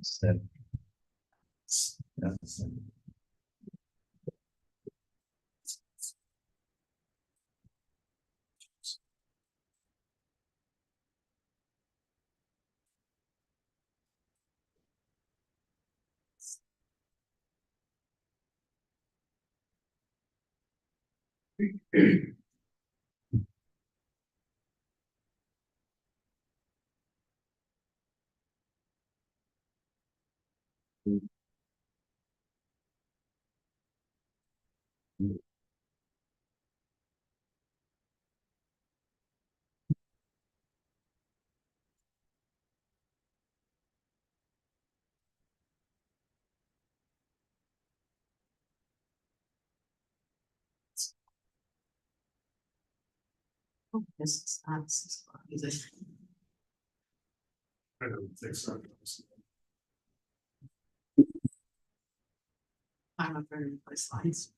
Instead. Yeah. Oh, this is not 6 o'clock, is it? I don't think so. I'm not very my slides.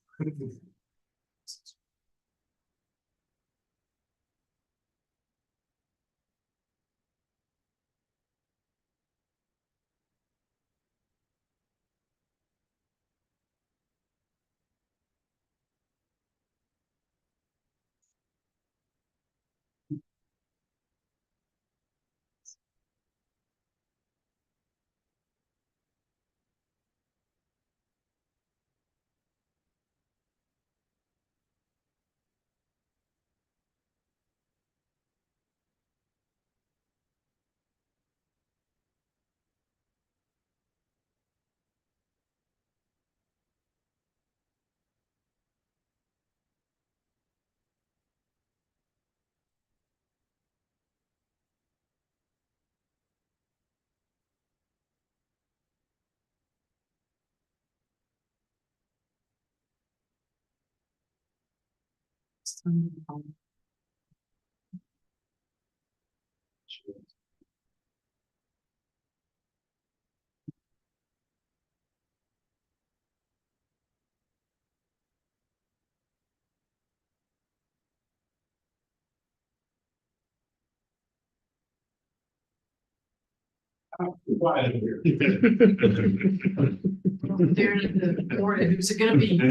There in the board, who's it gonna be? We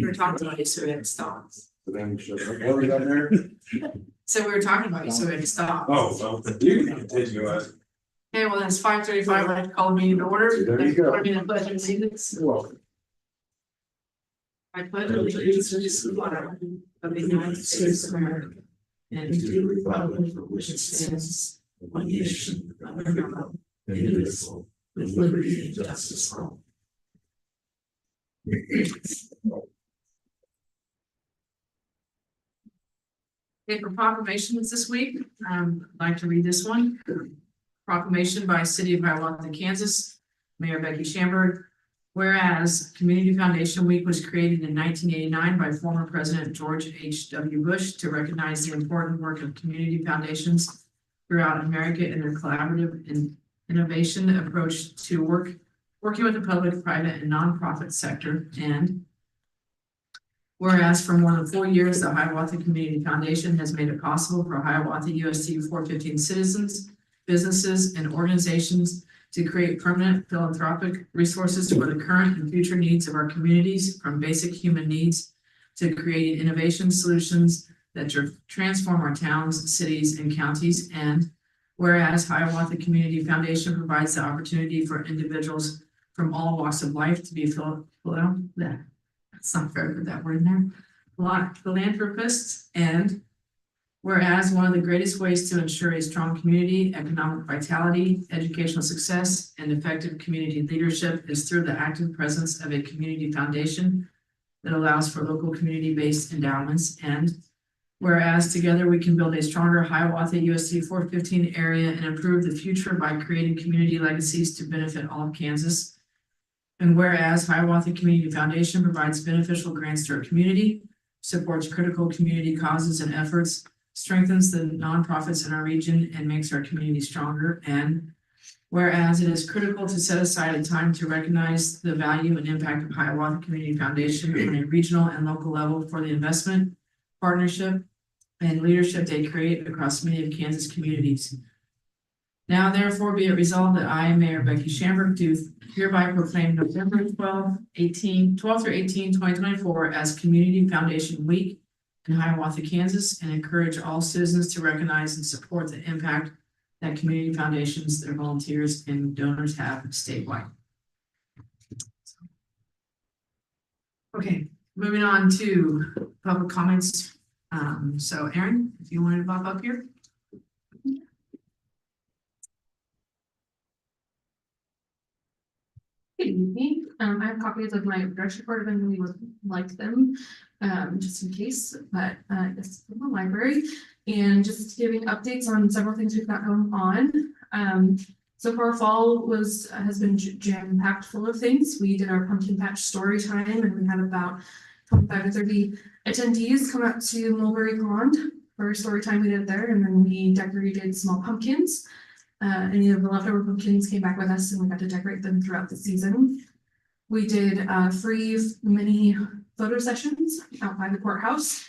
were talking about Isoed stops. So we were talking about Isoed stops. Oh, well, you can continue us. Okay, well, that's 5:35, I'd like to call the meeting to order. There you go. I mean, I pledge allegiance. I pledge allegiance to the flag of the United States of America and to the republic for which it stands, one nation, under God, indivisible, with liberty and justice for all. Okay, for proclamations this week, I'd like to read this one. Proclamation by City of Hiawatha, Kansas, Mayor Becky Schamberg. Whereas Community Foundation Week was created in 1989 by former President George H.W. Bush to recognize the important work of community foundations throughout America in their collaborative and innovation approach to working with the public, private, and nonprofit sector. And whereas for more than 4 years, the Hiawatha Community Foundation has made it possible for Hiawatha USD 415 citizens, businesses, and organizations to create permanent philanthropic resources for the current and future needs of our communities, from basic human needs to creating innovation solutions that transform our towns, cities, and counties. And whereas Hiawatha Community Foundation provides the opportunity for individuals from all walks of life to be that's not fair to put that word in there, philanthropists. And whereas one of the greatest ways to ensure a strong community, economic vitality, educational success, and effective community leadership is through the active presence of a community foundation that allows for local community-based endowments. And whereas together we can build a stronger Hiawatha USD 415 area and improve the future by creating community legacies to benefit all of Kansas. And whereas Hiawatha Community Foundation provides beneficial grants to our community, supports critical community causes and efforts, strengthens the nonprofits in our region, and makes our community stronger. And whereas it is critical to set aside a time to recognize the value and impact of Hiawatha Community Foundation on a regional and local level for the investment, partnership, and leadership they create across many of Kansas communities. Now therefore be it resolved that I, Mayor Becky Shamberg, do hereby proclaim November 12 through 18, 2024 as Community Foundation Week in Hiawatha, Kansas, and encourage all citizens to recognize and support the impact that community foundations, their volunteers, and donors have statewide. Okay, moving on to public comments. So Aaron, if you wanted to pop up here. Good evening. I have copies of my address report if anybody would like them, just in case, but it's from the library. And just giving updates on several things we've got going on. So far fall has been jam-packed full of things. We did our pumpkin patch story time and we had about 25 to 30 attendees come out to Mulberry Pond for a story time we did there, and then we decorated small pumpkins. Any of the leftover pumpkins came back with us and we got to decorate them throughout the season. We did free mini photo sessions out by the courthouse.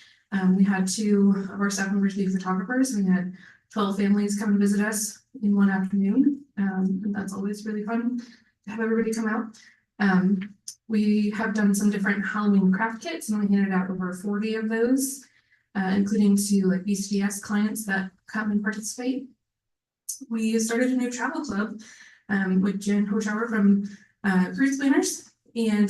We had 2 of our staff members be photographers. We had 12 families come and visit us in one afternoon. And that's always really fun to have everybody come out. We have done some different Halloween craft kits and we handed out over 40 of those, including to like BCDS clients that come and participate. We started a new travel club with Jen Hochauer from Cruise Planners, and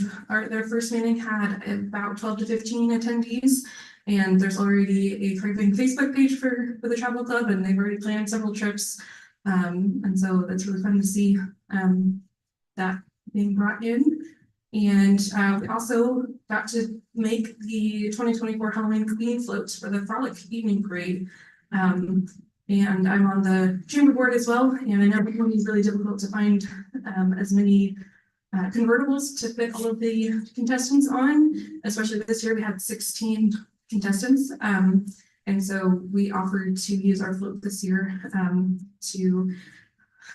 their first meeting had about 12 to 15 attendees, and there's already a thriving Facebook page for the travel club, and they've already planned several trips, and so that's really fun to see that being brought in. And we also got to make the 2024 Halloween Queen float for the Frolic Evening Parade. And I'm on the chamber board as well, and I know it can be really difficult to find as many convertibles to fit all of the contestants on, especially this year we had 16 contestants. And so we offered to use our float this year to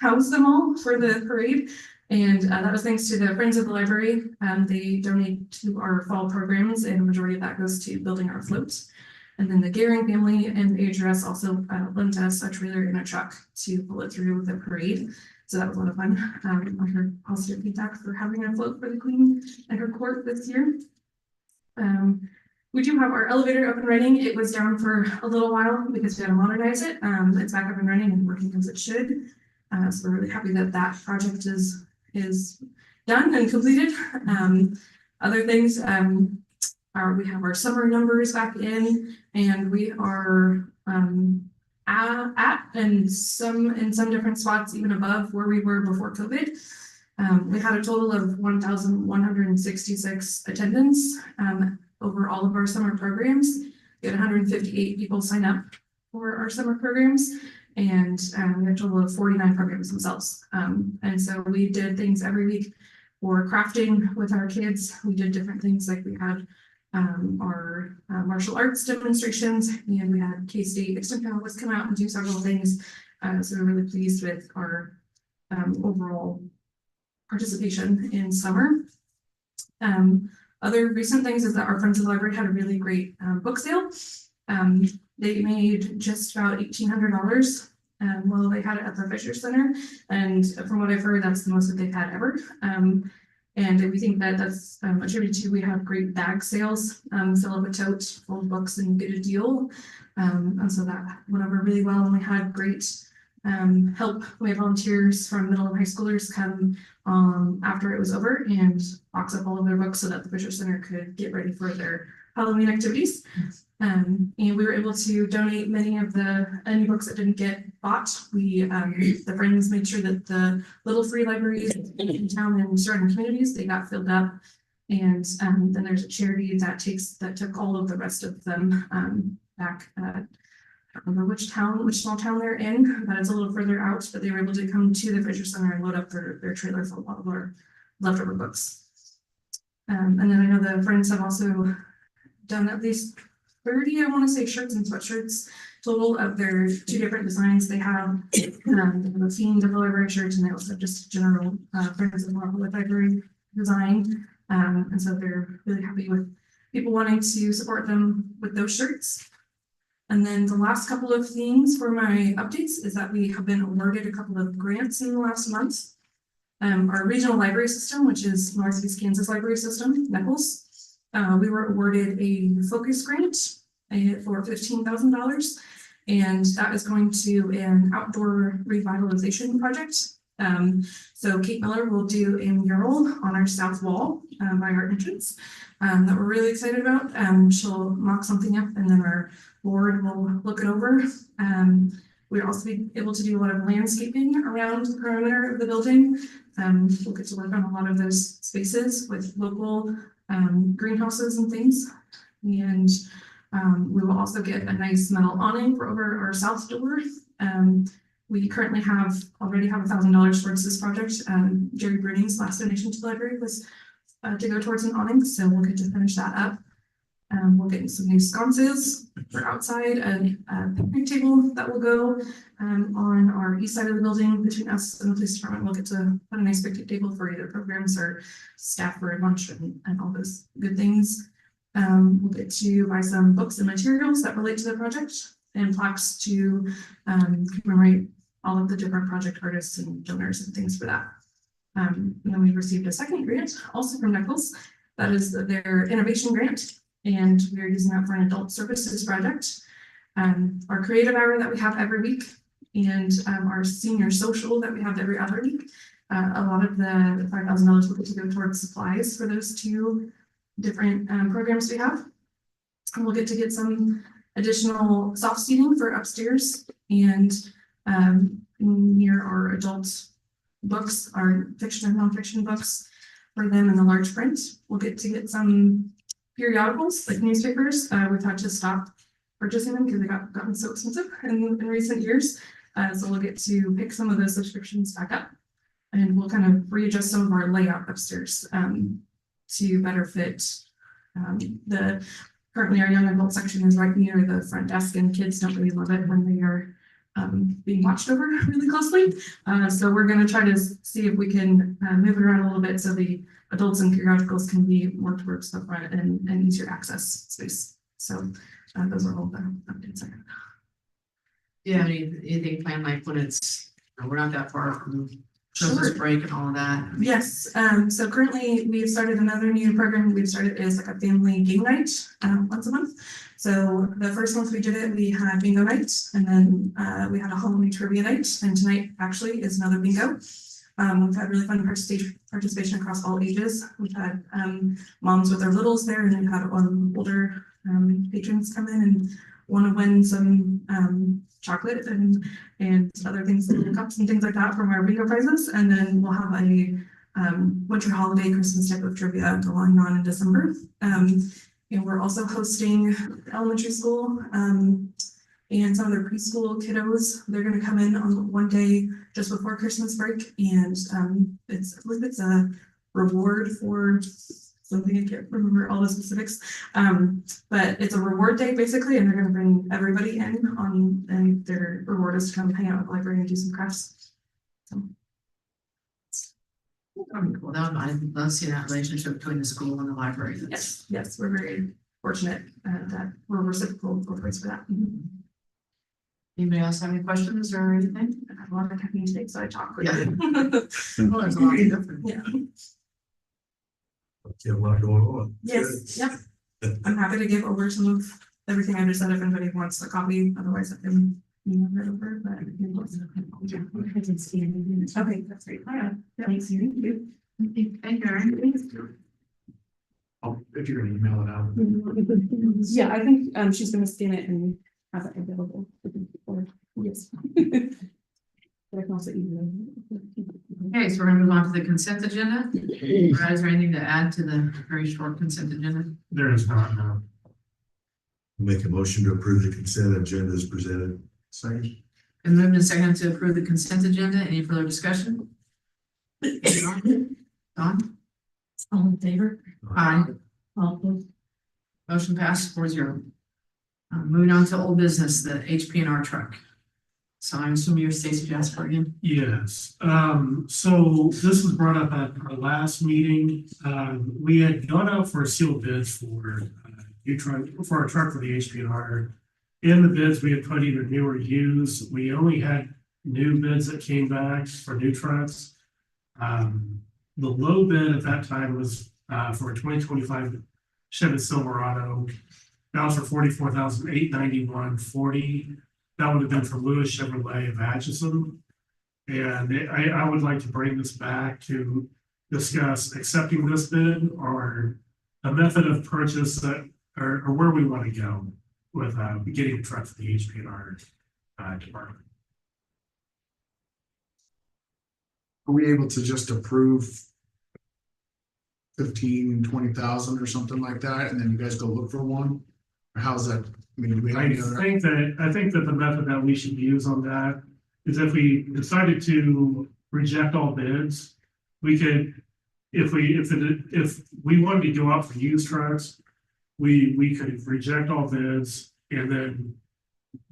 house them all for the parade. And that was thanks to the Friends of the Library. They donate to our fall programs, and the majority of that goes to building our floats. And then the Gehring family and AHRS also lent us a trailer and a truck to pull it through the parade. So that was a lot of fun. I heard positive feedback for having a float for the Queen and her court this year. We do have our elevator up and running. It was down for a little while because we had to modernize it. It's back up and running and working as it should. So we're really happy that that project is done and completed. Other things, we have our summer numbers back in, and we are at in some different spots even above where we were before COVID. We had a total of 1,166 attendance over all of our summer programs. We had 158 people sign up for our summer programs, and we had a total of 49 programs themselves. And so we did things every week for crafting with our kids. We did different things, like we had our martial arts demonstrations, and we had K-State Extension Office come out and do several things. So we're really pleased with our overall participation in summer. Other recent things is that our Friends of the Library had a really great book sale. They made just about $1,800 while they had it at the Fisher Center, and from what I've heard, that's the most that they've had ever. And we think that that's attributed to, we have great bag sales, fill up a tote full of books and get a deal. And so that went over really well, and we had great help. We had volunteers from middle and high schoolers come after it was over and box up all of their books so that the Fisher Center could get ready for their Halloween activities. And we were able to donate many of any books that didn't get bought. We, the Friends made sure that the little free libraries in town and surrounding communities, they got filled up. And then there's a charity that took all of the rest of them back. I don't remember which small town they're in, but it's a little further out, but they were able to come to the Fisher Center and load up their trailer full of our leftover books. And then I know the Friends have also done at least 30, I want to say, shirts and sweatshirts total of their 2 different designs. They have the themed of the library shirts, and they also have just general Friends of the Library design. And so they're really happy with people wanting to support them with those shirts. And then the last couple of things for my updates is that we have been awarded a couple of grants in the last month. Our regional library system, which is Northeast Kansas Library System, Nichols. We were awarded a focus grant for $15,000. And that is going to an outdoor revitalization project. So Kate Miller will do a mural on our south wall by our entrance that we're really excited about. She'll mock something up and then our board will look it over. We'll also be able to do a lot of landscaping around the perimeter of the building. We'll get to work on a lot of those spaces with local greenhouses and things. And we will also get a nice metal awning for over our south door. We currently already have $1,000 towards this project. Jerry Bruning's last donation to the library was to go towards an awning, so we'll get to finish that up. We'll get some new sconces for outside and a picnic table that will go on our east side of the building between us and the police department. We'll get to put a nice picnic table for either programs or staff for lunch and all those good things. We'll get to buy some books and materials that relate to the project and plaques to commemorate all of the different project artists and donors and things for that. And then we received a second grant also from Nichols. That is their innovation grant. And we are using that for an adult services project. Our creative hour that we have every week and our senior social that we have every other week. A lot of the $5,000 will get to go towards supplies for those two different programs we have. And we'll get to get some additional soft seating for upstairs and near our adult books, our fiction and nonfiction books for them in the large print. We'll get to get some periodicals like newspapers. We've had to stop purchasing them because they gotten so expensive in recent years. So we'll get to pick some of those subscriptions back up and we'll kind of readjust some of our layout upstairs to better fit currently our young adult section is right near the front desk and kids don't really love it when they are being watched over really closely. So we're going to try to see if we can move it around a little bit so the adults and periodicals can be more towards the front and easier access space. So those are all the updates I have. Do you have anything planned like when we're not that far from Christmas Sure. break and all of that? Yes, so currently we've started another new program we've started is like a family game night once a month. So the first month we did it, we had bingo night and then we had a Halloween trivia night and tonight actually is another bingo. We've had really fun participation across all ages. We've had moms with their littles there and we've had older patrons come in and want to win some chocolate and other things, little cups and things like that from our bingo prizes. And then we'll have a winter holiday Christmas type of trivia going on in December. And we're also hosting elementary school and some of their preschool kiddos. They're going to come in on one day just before Christmas break, and I believe it's a reward for something. I can't remember all the specifics, but it's a reward day basically, and they're going to bring everybody in and their reward is to come hang out at the library and do some crafts. So. Well, I love seeing that relationship between the school and the library. Yes, we're very fortunate that we're reciprocal both ways for that. Anybody else have any questions or anything? I have a lot of caffeine today, so I talk quickly. Well, there's a lot of different. Yeah. Yeah, a lot going on. Yes, yeah. I'm happy to give over some of everything I just said if anybody wants a copy, otherwise I can email it over, but. Okay, that's great. Yeah, thanks. Thank you. I'll, if you're gonna email it out. Yeah, I think she's gonna scan it and have it available. Yes. But I can also email. Okay, so we're gonna move on to the consent agenda. Brad, is there anything to add to the very short consent agenda? There is not, no. Make a motion to approve the consent agenda as presented. Second. And moved and seconded to approve the consent agenda. Any further discussion? Don? All in favor? Aye. All opposed? Motion passed 4-0. Moving on to old business, the HPNR truck. So I'm assuming you're Stacy Jasper again. Yes, so this was brought up at our last meeting. We had gone out for sealed bids for for a truck for the HPR. In the bids, we had put either new or used. We only had new bids that came back for new trucks. The low bid at that time was for a 2025 Chevy Silverado. That was for $44,891.40. That would have been for Lewis Chevrolet of Atchison. And I would like to bring this back to discuss accepting this bid or a method of purchase that, or where we want to go with getting a truck for the HPR department. Are we able to just approve 15, 20,000 or something like that, and then you guys go look for one? Or how's that? I mean, do we have I any other? think that the method that we should use on that is if we decided to reject all bids, we could, if we wanted to go out for used trucks, we could reject all bids and then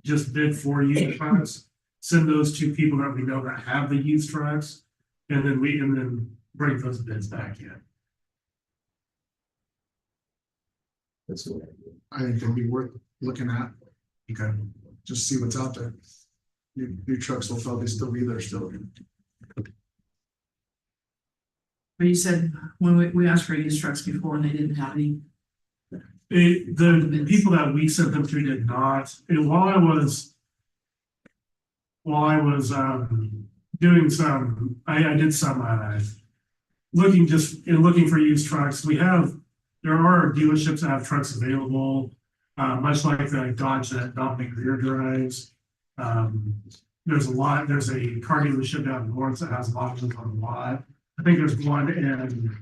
just bid for used trucks, send those to people that we know that have the used trucks, and then bring those bids back in. That's the way. I think it'd be worth looking at, Okay. just see what's out there. New trucks will probably still be there still. But you said when we asked for used trucks before and they didn't have any. The people that we sent them to did not, and while I was doing some, I did some looking for used trucks. There are dealerships that have trucks available, much like the Dodge that Dominic rear drives. There's a car dealership down in Lawrence that has a lot of them on the lot. I think there's one in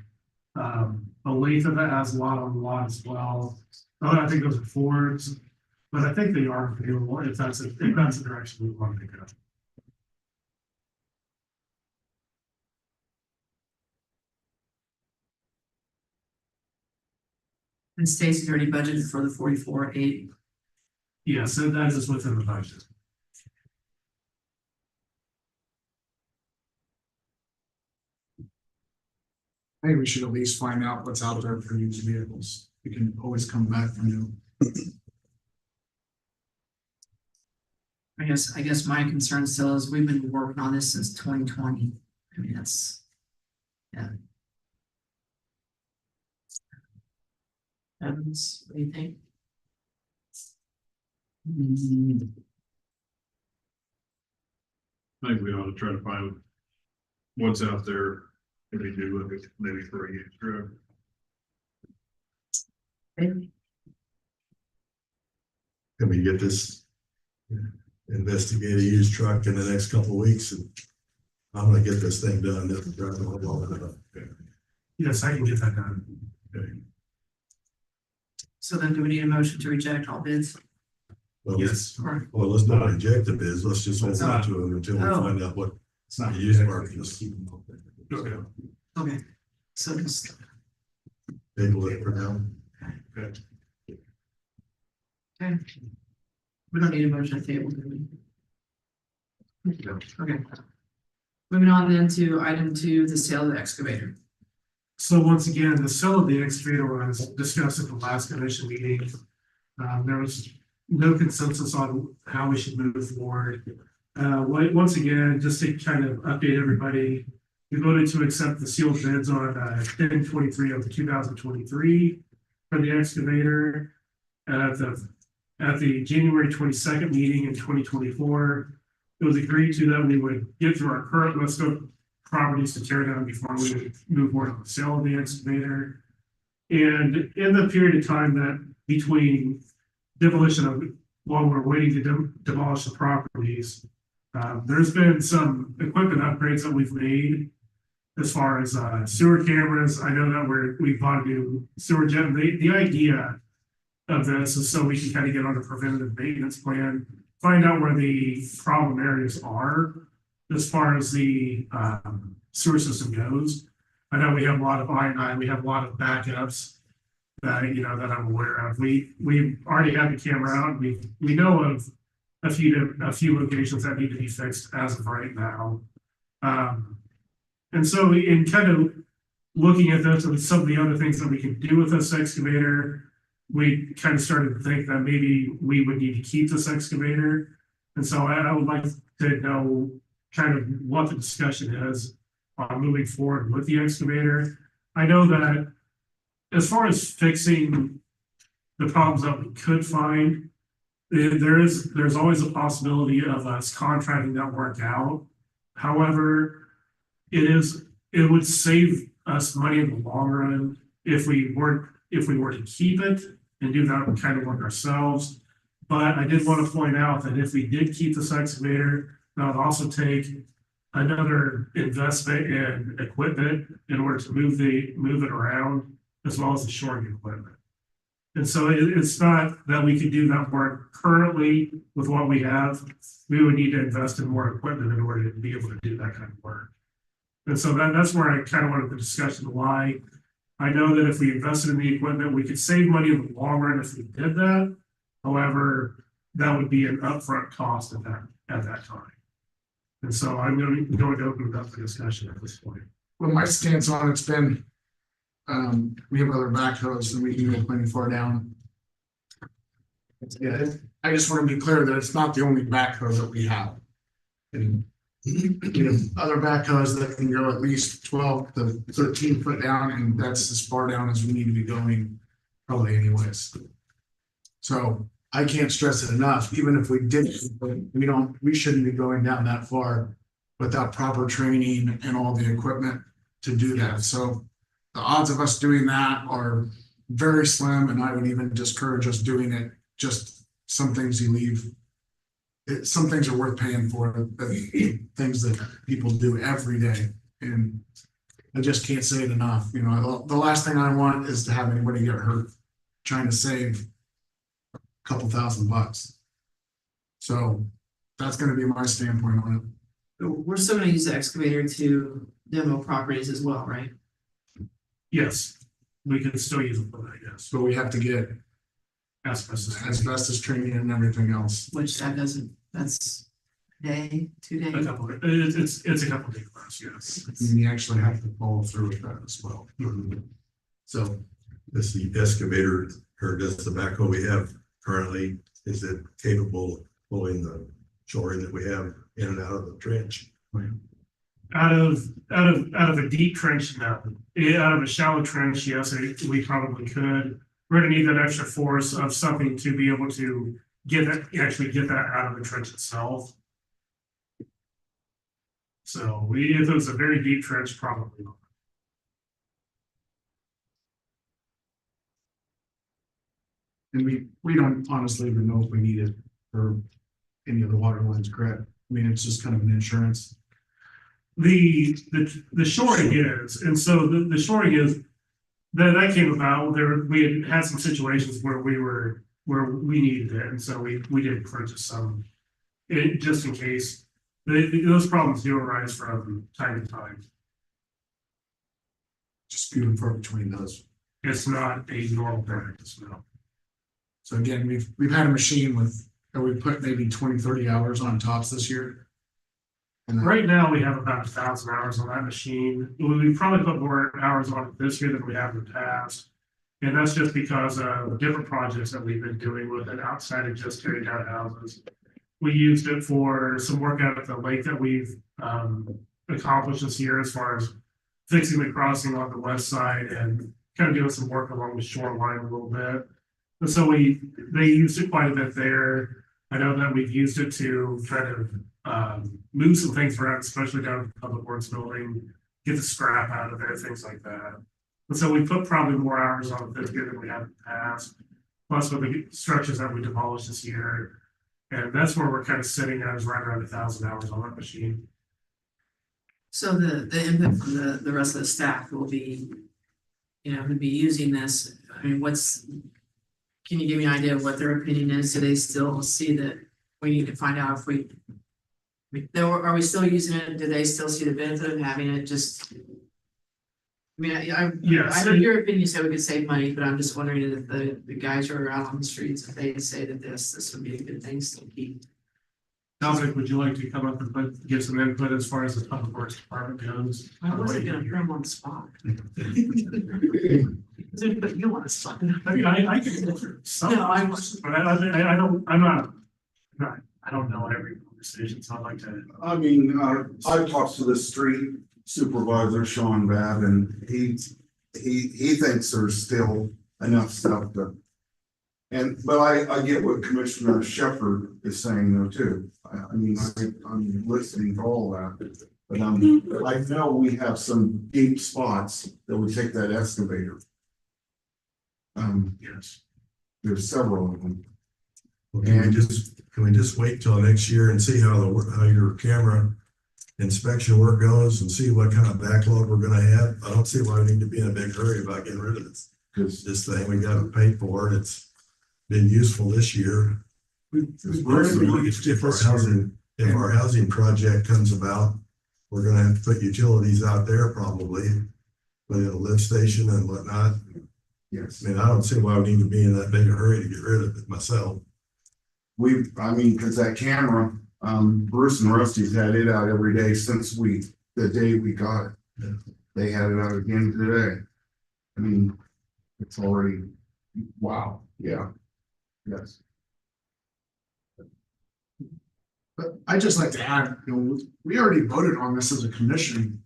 Olathe that has a lot on the lot as well. I think those are Fords, but I think they are available if that's the direction we want to go. And Stacy's already budgeted for the 44,800. Yes, that is within the budget. I think we should at least find out what's out there for used vehicles. We can always come back from new. I guess my concern still is we've been working on this since 2020. I mean, that's, yeah. Evans, what do you think? I think we ought to try to find what's out there, maybe do look at maybe for a used truck. Can we get this? Investigate a used truck in the next couple of weeks, and I'm gonna get this thing done. Yes, I can get that done. Okay. So then do we need a motion to reject all bids? Well, Yes. Or, well, let's not reject the bids. Let's just hold on to them until we Oh. find out what It's not the used market is. Okay. okay, so just, Table it for now. Good. okay. We don't need a motion to table, do we? Okay. Moving on then to item 2, the sale of the excavator. So once again, the sale of the excavator was discussed at the last commission meeting. There was no consensus on how we should move forward. Once again, just to kind of update everybody, we voted to accept the sealed bids on 10/23 of the 2023 for the excavator. At the January 22nd meeting in 2024, it was agreed to that we would get through our current list of properties to tear down before we would move forward on the sale of the excavator. And in the period of time that between demolition of, while we're waiting to demolish the properties, there's been some equipment upgrades that we've made as far as sewer cameras. I know that we bought a new sewer jet. The idea of this is so we can kind of get on a preventative maintenance plan, find out where the problem areas are as far as the sewer system goes. I know we have a lot of I&I, we have a lot of backups that, that I'm aware of. We already have the camera out. We know of a few locations that need to be fixed as of right now. And so in kind of looking at those and some of the other things that we can do with this excavator, we kind of started to think that maybe we would need to keep this excavator. And so I would like to know kind of what the discussion is on moving forward with the excavator. I know that as far as fixing the problems that we could find, there's always a possibility of us contracting that work out. However, it would save us money in the long run if we were to keep it and do that kind of work ourselves. But I did want to point out that if we did keep this excavator, that would also take another investment in equipment in order to move it around, as well as the shoring equipment. And so it's not that we could do that work currently with what we have. We would need to invest in more equipment in order to be able to do that kind of work. And so that's where I kind of wanted the discussion to lie. I know that if we invested in the equipment, we could save money in the long run if we did that. However, that would be an upfront cost at that time. And so I'm going to open it up for discussion at this point. Well, my stance on it's been, we have other backhoes and we can go plenty far down. Yeah, I just want to be clear that it's not the only backhoe that we have. And, you know, other backhoes that can go at least 12 to 13 foot down, and that's as far down as we need to be going, probably anyways. So I can't stress it enough, even if we did, we shouldn't be going down that far without proper training and all the equipment to do that. So the odds of us doing that are very slim, and I would even discourage us doing it. Just some things you leave. Some things are worth paying for, things that people do every day. And I just can't say it enough. You know, the last thing I want is to have anybody get hurt trying to save a couple $1,000. So that's going to be my standpoint on it. We're still gonna use the excavator to demo properties as well, right? Yes, we can still use it for that, yes. But we have to get Asbestos. training and everything else. Which that's day, 2 A days. couple, it's a couple big class, yes. And you actually have to follow through with that as well. So does the excavator or does the backhoe we have currently, is it capable of pulling the shoring that we have in and out of the trench? Out of a deep trench, no. Out of a shallow trench, yes, we probably could. We're gonna need that extra force of something to be able to actually get that out of the trench itself. So if it was a very deep trench, probably not. And we don't honestly even know if we need it for any of the water lines, correct? I mean, it's just kind of an insurance. The shoring is, and so the shoring is that came about we had some situations where we needed it, and so we did purchase some just in case. Those problems do arise from time to time. Just few and far between those. It's not a normal practice, no. So again, we've had a machine that we put maybe 20-30 hours on tops this year. And Right now, we have about 1,000 hours on that machine. We probably put more hours on it this year than we have in the past. And that's just because of different projects that we've been doing with it outside of just tearing down houses. We used it for some work out at the lake that we've accomplished this year as far as fixing the crossing on the west side and kind of doing some work along the shoreline a little bit. And so they used it quite a bit there. I know that we've used it to try to move some things around, especially down at the Public Works building, get the scrap out of there, things like that. And so we put probably more hours on it this year than we have in the past, plus with the structures that we demolished this year. And that's where we're kind of sitting at, is right around 1,000 hours on that machine. So the input from the rest of the staff will be, gonna be using this. I mean, can you give me an idea of what their opinion is? Do they still see that we need to find out if are we still using it? Do they still see the benefit of having it? Just, I mean, I know your opinion said we could save money, but I'm just wondering if the guys who are out on the streets, if they say that this would be a good thing to keep. Dominic, would you like to come up and give some input as far as the public works department goes? I wasn't gonna put them on the spot. But you want to spot. I mean, I can answer some, No, I but I don't, I'm not, I don't know every conversation, so I'd like to. I mean, I talked to the street supervisor, Sean Babb, and he thinks there's still enough stuff to. But I get what Commissioner Shepherd is saying though too. I mean, I'm listening to all that. But I know we have some deep spots that would take that excavator. Yes. There's several of them. Well, can we just wait till next year and see how how your camera inspection work goes and see what kind of backlog we're gonna have? I don't see why we need to be in a big hurry about getting rid of this. Cause this thing, we gotta pay for it. It's been useful this year. If our housing project comes about, we're gonna have to put utilities out there probably, put in a lift station and whatnot. Yes. I mean, I don't see why we need to be in that big a hurry to get rid of it myself. I mean, cause that camera, Bruce and Rusty's had it out every day since the day we got it. Yeah. They had it out again today. I mean, it's already, wow, yeah. Yes. But I'd just like to add, we already voted on this as a commission.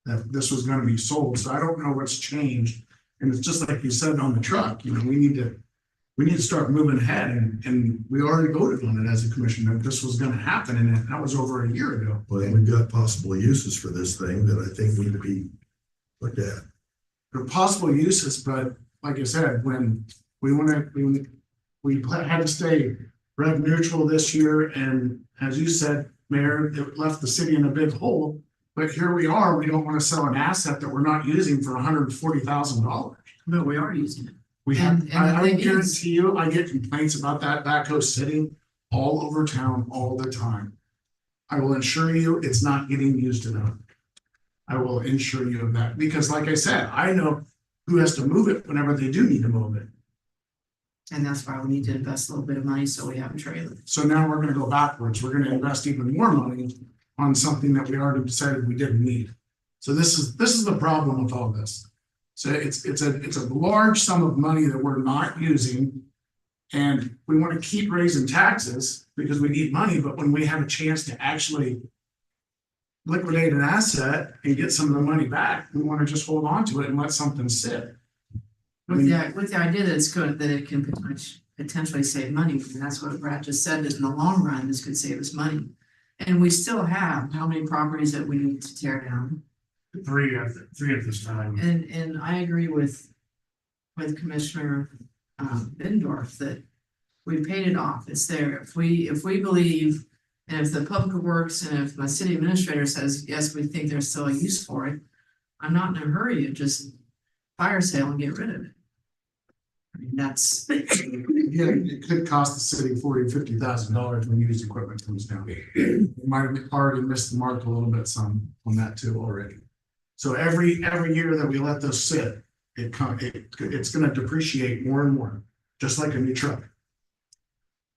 That this was gonna be sold, so I don't know what's changed. And it's just like you said on the truck, we need to start moving ahead and we already voted on it as a commission that this was gonna happen and that was over a year ago. Well, we've got possible uses for this thing that I think need to be looked at. There are possible uses, but like I said, when we had to stay rev neutral this year, and as you said, Mayor, it left the city in a big hole. But here we are, we don't want to sell an asset that we're not using for $140,000. But we are using it. We have, And the I thing is- guarantee you, I get complaints about that backhoe sitting all over town all the time. I will assure you, it's not getting used enough. I will ensure you of that, because like I said, I know who has to move it whenever they do need to move it. And that's why we need to invest a little bit of money so we have a trailer. So now we're gonna go backwards. We're gonna invest even more money on something that we already decided we didn't need. So this is the problem with all this. So it's a large sum of money that we're not using. And we want to keep raising taxes because we need money, but when we have a chance to actually liquidate an asset and get some of the money back, we want to just hold on to it and let something sit. With the idea that it's good, that it can potentially save money, and that's what Brad just said, that in the long run, this could save us money. And we still have how many properties that we need to tear down? Three at this time. And I agree with Commissioner Bendorf that we paid it off. It's there. If we believe, and if the public works and if my city administrator says, yes, we think there's still a use for it, I'm not in a hurry to just fire sale and get rid of it. I mean, that's. Yeah, it could cost the city $40,000 to $50,000 when used equipment comes down. We might have already missed the mark a little bit some on that too already. So every year that we let those sit, it's gonna depreciate more and more, just like a new truck.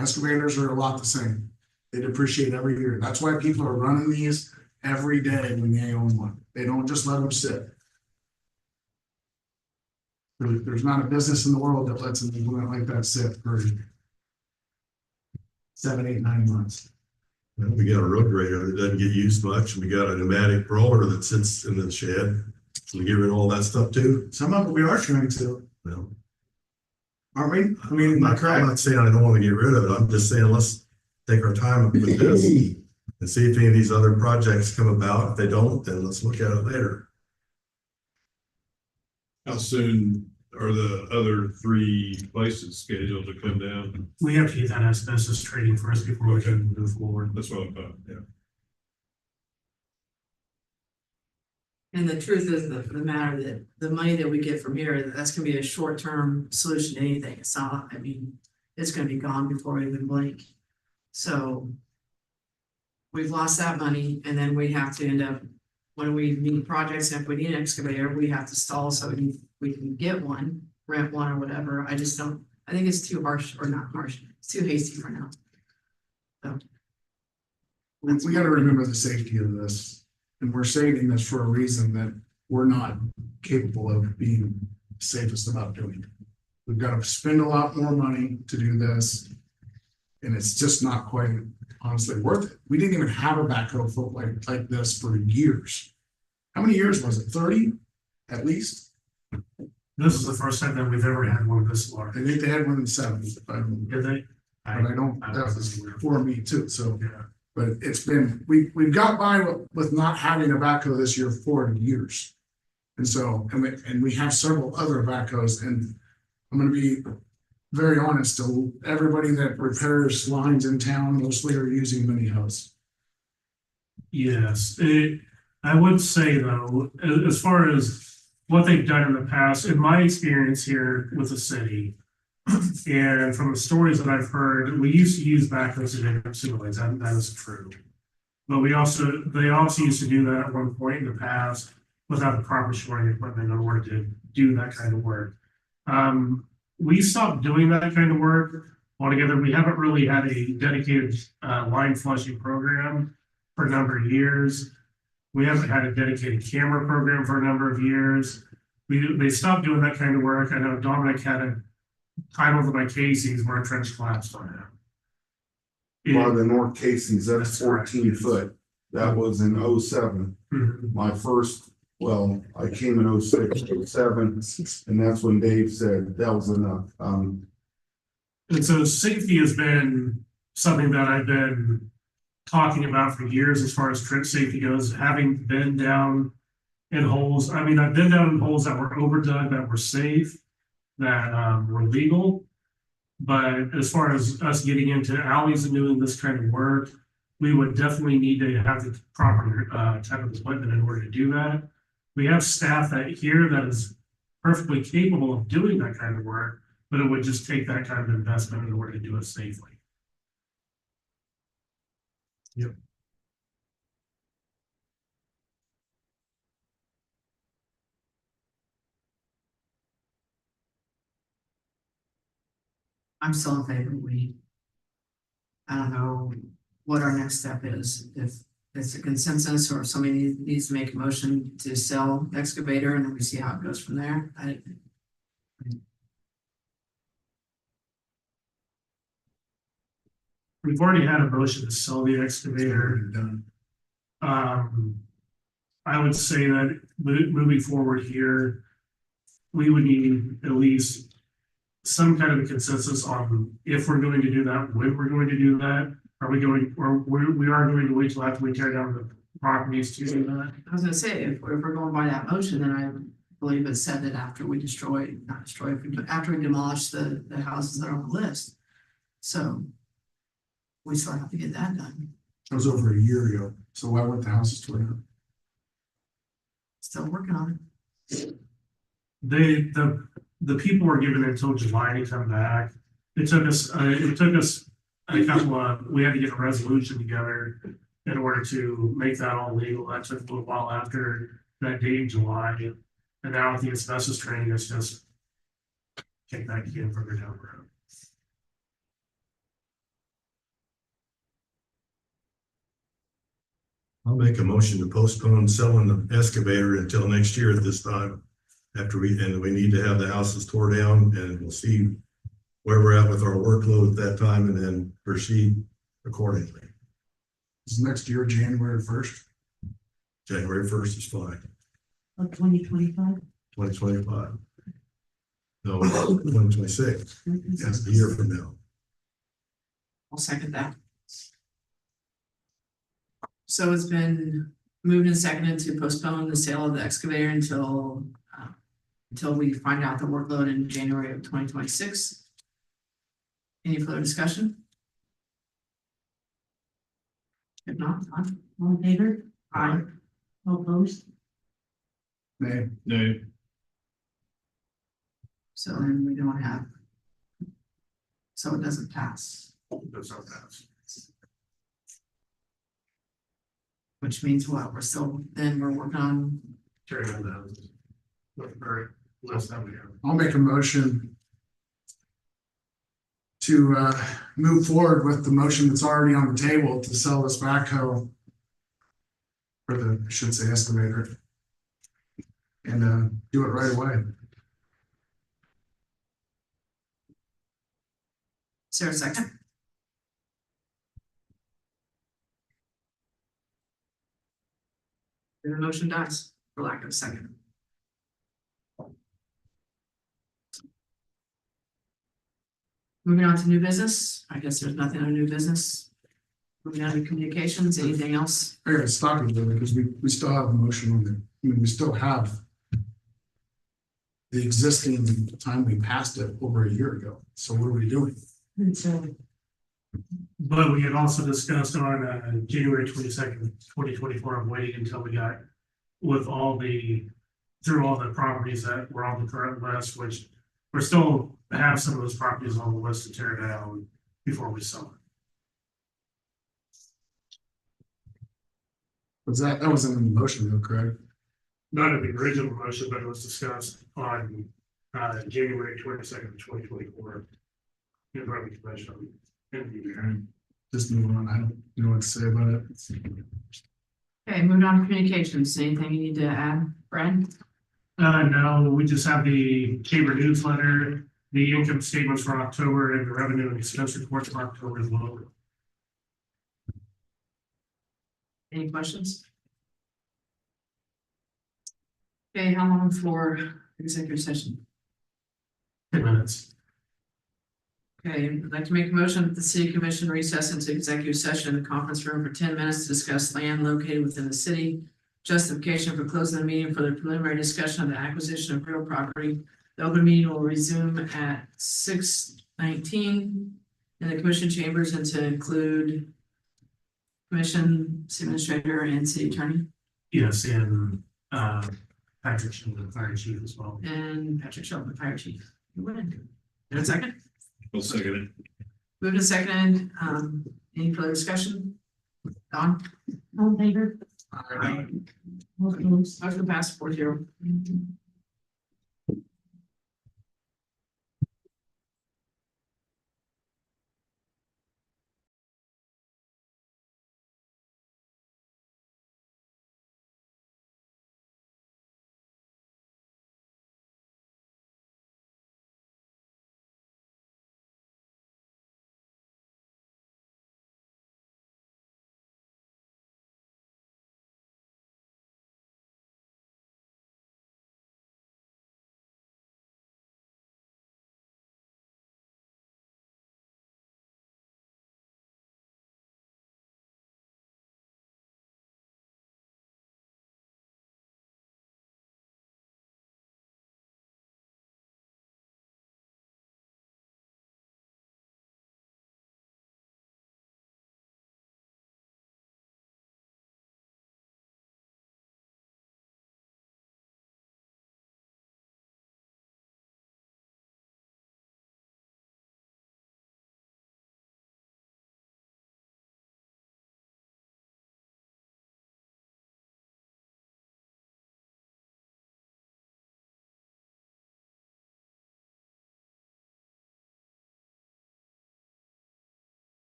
Excavators are a lot the same. They depreciate every year. That's why people are running these every day when they own one. They don't just let them sit. There's not a business in the world that lets an implement like that sit for 7, 8, 9 months. Well, we got a road grader that doesn't get used much, and we got a pneumatic roller that sits in the shed. So we get rid of all that stuff too. Some of it we are trying to, Well, aren't we? I mean, I'm not saying I don't want to get rid of it. I'm just saying let's take our time with this and see if any of these other projects come about. If they don't, then let's look at it later. How soon are the other 3 places scheduled to come down? We have to get that asbestos training first before we can move forward. That's what I thought, yeah. And the truth is the matter that the money that we get from here, that's gonna be a short-term solution to anything. It's not, I mean, it's gonna be gone before we even blink. So we've lost that money, and then we have to end up, when we need projects, and if we need an excavator, we have to stall so we can get one, rent one or whatever. I think it's too harsh, or not harsh, it's too hasty for now. So we gotta remember the safety of this. And we're saying this for a reason that we're not capable of being safest about doing it. We've got to spend a lot more money to do this. And it's just not quite honestly worth it. We didn't even have a backhoe float like this for years. How many years was it? 30 at least? This is the first time that we've ever had one this large. I think they had one in the 70s, but Did they? I don't, that was weird. for me too, so. Yeah. But it's been, we've got by with not having a backhoe this year for years. And so, and we have several other backhoes, and I'm gonna be very honest, everybody that repairs lines in town mostly are using mini hose. Yes, I would say though, as far as what they've done in the past, in my experience here with the city. And from the stories that I've heard, we used to use backhoes in different ways, that is true. But they also used to do that at one point in the past without the proper shoring equipment in order to do that kind of work. We stopped doing that kind of work altogether. We haven't really had a dedicated line flushing program for a number of years. We haven't had a dedicated camera program for a number of years. They stopped doing that kind of work. I know Dominic had a time over by Casey's where a trench collapsed on him. By the North Casey's, that's 14 foot. That was in 07. My first, well, I came in 06, 07, and that's when Dave said that was enough. And so safety has been something that I've been talking about for years as far as trench safety goes, having been down in holes. I mean, I've been down in holes that were overdug, that were safe, that were legal. But as far as us getting into alleys and doing this kind of work, we would definitely need to have the proper type of equipment in order to do that. We have staff here that is perfectly capable of doing that kind of work, but it would just take that kind of investment in order to do it safely. Yep. I'm still in favor. I don't know what our next step is, if it's a consensus or if somebody needs to make a motion to sell the excavator and then we see how it goes from there. We've already had a motion to sell the excavator. Done. I would say that moving forward here, we would need at least some kind of a consensus on if we're going to do that, when we're going to do that. Are we going, or we are going to wait till after we tear down the properties to do that? I was gonna say, if we're going by that motion, then I believe it said that after we after we demolish the houses that are on the list. So we still have to get that done. That was over a year ago, so why weren't the houses torn down? Still working on it. The people were given until July to come back. It took us a couple of, we had to get a resolution together in order to make that all legal. That took a little while after that date in July. And now with the asbestos training, it's just kick that can further down the road. I'll make a motion to postpone selling the excavator until next year at this time. After we need to have the houses tore down, and we'll see where we're at with our workload at that time and then proceed accordingly. Is next year, January 1st? January 1st is fine, 2025? 2025. No, 2026, that's a year from now. I'll second that. So it's been moved and seconded to postpone the sale of the excavator until we find out the workload in January of 2026. Any further discussion? If not, fine. All in favor? Aye. All opposed? Nay. No, So then we don't have. So it doesn't pass, That's how that's. which means what? We're working on, Tearing down the houses. Very less than we have. I'll make a motion move forward with the motion that's already on the table to sell this backhoe. For the, I should say excavator. And do it right away. Is there a second? Then the motion dies for lack of a second. Moving on to new business. I guess there's nothing on new business. Moving on to communications, anything else? I gotta stop you there because we still have a motion on the, I mean, we still have. The existing time we passed it over a year ago. So what are we doing? It's, But we had also discussed on January 22nd, 2024, of waiting until we got with all the, through all the properties that were on the current list, which we're still have some of those properties on the list to tear down before we sell it. That wasn't in the motion though, correct? Not in the original motion, but it was discussed on January 22nd, 2024. In the commission. Just move on. I don't know what to say about it. Okay, moving on to communications. Anything you need to add, Brad? No, we just have the chamber newsletter, the income statements for October and the revenue and expense reports for October as well. Any questions? Okay, how long for executive session? 10 minutes. Okay, I'd like to make a motion that the city commission recess into executive session in the conference room for 10 minutes to discuss land located within the city. Justification for closing the meeting for the preliminary discussion of the acquisition of real property. The open meeting will resume at 6:19 in the commission chambers and to include commission, city administrator and city attorney Yes, and Patrick Sheldon, the fire chief as well. and Patrick Sheldon, fire chief. You win. In a second. I'll second it. Moved and seconded. Any further discussion? Don? all in favor, Aye. all opposed. Motion passed 4-0.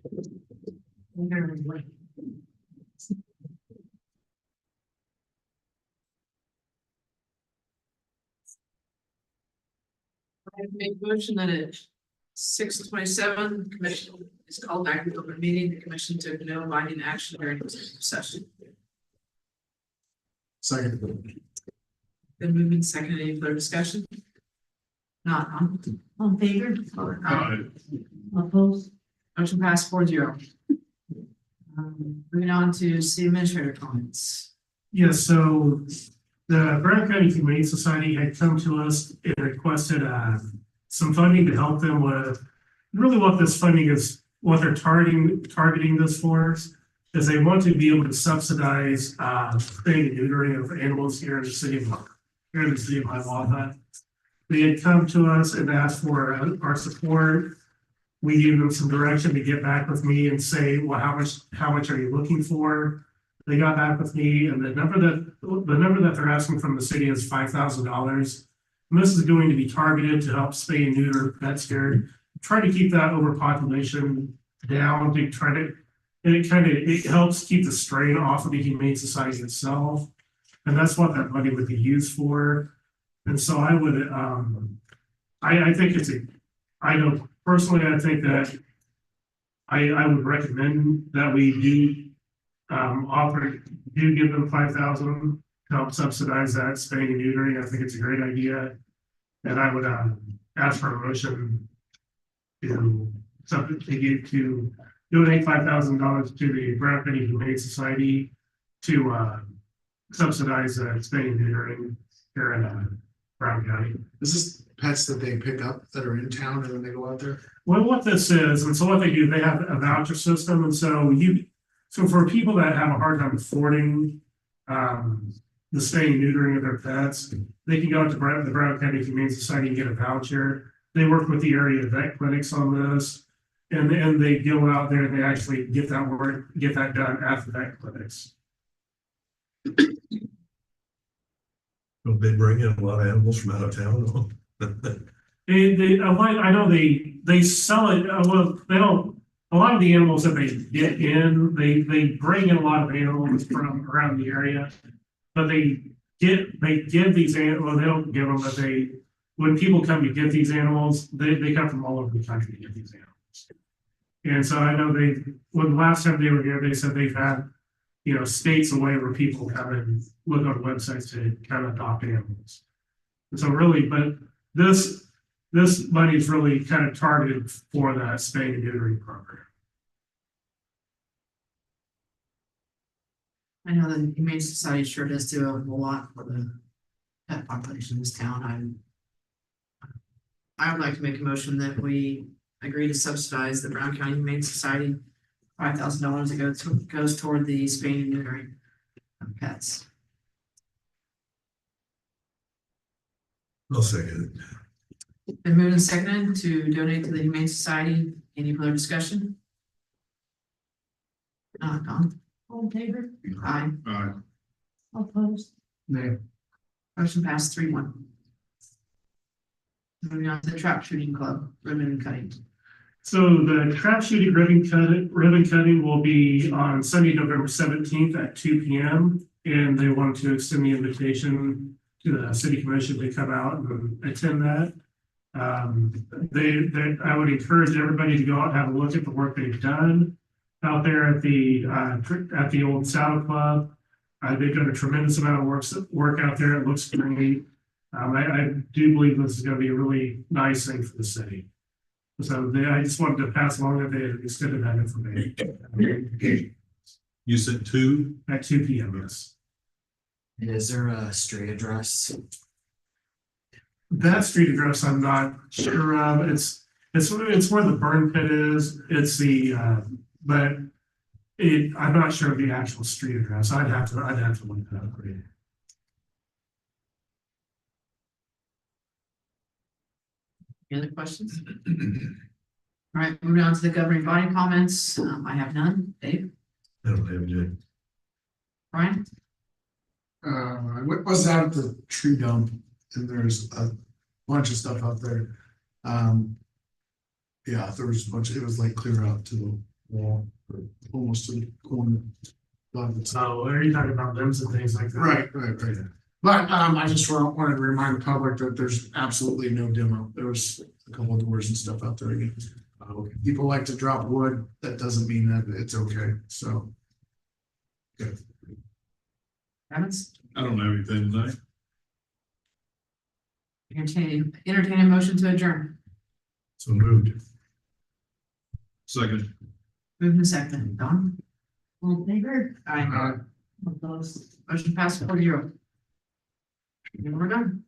I make a motion that at 6:27, commission is called back to open meeting. The commission took no binding action during the session. Second. Been moving second, any further discussion? Not on. All in favor? Opposed? Motion passed 4-0. Moving on to city administrator comments. Yes, so the Brown County Humane Society had come to us and requested some funding to help them with really what this funding is, what they're targeting this for is they want to be able to subsidize spaying and neutering of animals here in the city of Hiawatha. They had come to us and asked for our support. We gave them some direction to get back with me and say, well, how much are you looking for? They got back with me, and the number that they're asking from the city is $5,000. And this is going to be targeted to help spay and neuter pets here, try to keep that overpopulation down, to try to, and it helps keep the strain off of the Humane Society itself. And that's what that money would be used for. And so I would, I think I know personally, I think that I would recommend that we do give them 5,000 to help subsidize that spaying and neutering. I think it's a great idea. And I would ask for a motion to donate $5,000 to the Brown County Humane Society to subsidize spaying and neutering here in Brown County. This is pets that they pick up that are in town and then they go out there. Well, what this is, and so what they do, they have a voucher system, and so for people that have a hard time affording the spaying and neutering of their pets, they can go to the Brown County Humane Society and get a voucher. They work with the area vet clinics on this, and they go out there and they actually get that done at the vet clinics. Don't they bring in a lot of animals from out of town? I know they sell it. Well, they don't. A lot of the animals that they get in, they bring in a lot of animals from around the area, but they give these animals. Well, they don't give them, but when people come to get these animals, they come from all over the country to get these animals. And so I know when the last time they were here, they said they've had, states away where people come and look on websites to kind of adopt animals. And so really, but this money is really kind of targeted for that spay and neutering program. I know the Humane Society sure does do a whole lot for the pet population in this town. I would like to make a motion that we agree to subsidize the Brown County Humane Society $5,000 that goes toward the spaying and neutering of pets. I'll second it. Been moved and seconded to donate to the Humane Society. Any further discussion? Don? All in favor? Aye. Opposed? No. Motion passed 3-1. Moving on to the trap shooting club, ribbon cutting. So the trap shooting ribbon cutting will be on Sunday, November 17th at 2 p.m. And they want to extend the invitation to the city commission to come out and attend that. I would encourage everybody to go out and have a look at the work they've done out there at the old Saddle Club. They've done a tremendous amount of work out there. It looks great. I do believe this is going to be a really nice thing for the city. So I just wanted to pass along that they extended that information. You said 2? At 2 p.m. Yes. And is there a street address? That street address I'm not sure of. It's where the burn pit is. It's but I'm not sure of the actual street address. I'd have to look that up. Any other questions? All right, moving on to the governing body comments. I have none. Dave? I don't have any. Brian? I was out at the tree dump and there's a bunch of stuff out there. Yeah, there was a bunch, it was like clear out to Almost to the corner. So are you talking about limbs and things like that? Right. But, I just wanted to remind the public that there's absolutely no demo. There was a couple of doors and stuff out there again. People like to drop wood. That doesn't mean that it's okay, so. Evans, I don't have anything tonight. entertain a motion to adjourn. So moved. Second. Moving to second, Don? All in favor? Aye. Uh, Opposed? Motion passed 4-0. And we're done.